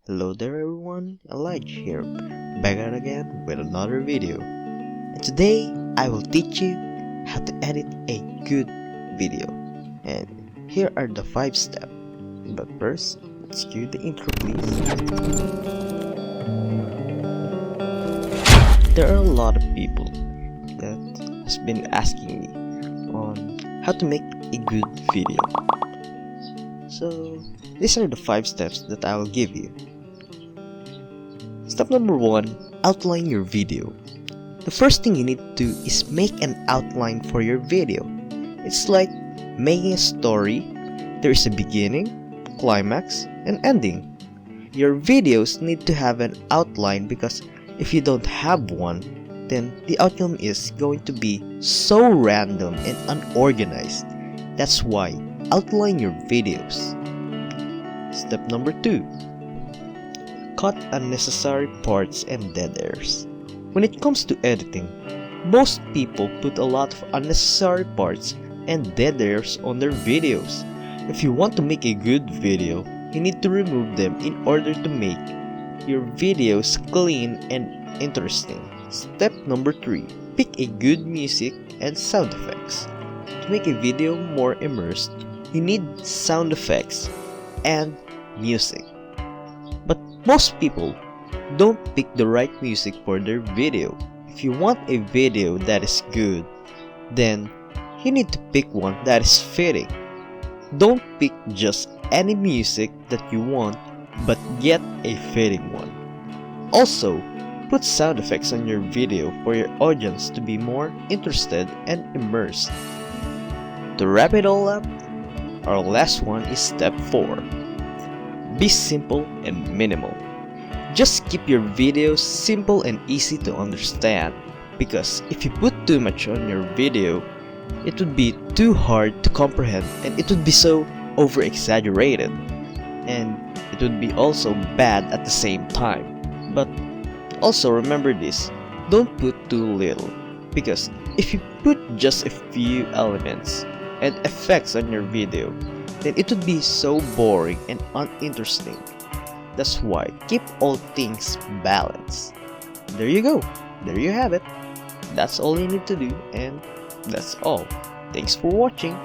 Hello there everyone, Elijah here, back at again with another video. And today I will teach you how to edit a good video. And here are the 5 steps. But first, let's cue the intro please. There are a lot of people that has been asking me on how to make a good video. So these are the 5 steps that I will give you. Step number 1, outline your video. The first thing you need to do is make an outline for your video. It's like making a story. There is a beginning, climax, and ending. Your videos need to have an outline because if you don't have one, then the outcome is going to be so random and unorganized. That's why outline your videos. Step number 2, cut unnecessary parts and dead airs. When it comes to editing, most people put a lot of unnecessary parts and dead airs on their videos. If you want to make a good video, you need to remove them in order to make your videos clean and interesting. Step number 3, pick a good music and sound effects. To make a video more immersed, you need sound effects and music. But most people don't pick the right music for their video. If you want a video that is good, then you need to pick one that is fitting. Don't pick just any music that you want, but get a fitting one. Also, put sound effects on your video for your audience to be more interested and immersed. To wrap it all up, our last one is step 4. Be simple and minimal. Just keep your videos simple and easy to understand, because if you put too much on your video, it would be too hard to comprehend and it would be so over-exaggerated, and it would be also bad at the same time. But also remember this, don't put too little, because if you put just a few elements and effects on your video, then it would be so boring and uninteresting. That's why keep all things balanced. There you go. There you have it. That's all you need to do, and that's all. Thanks for watching.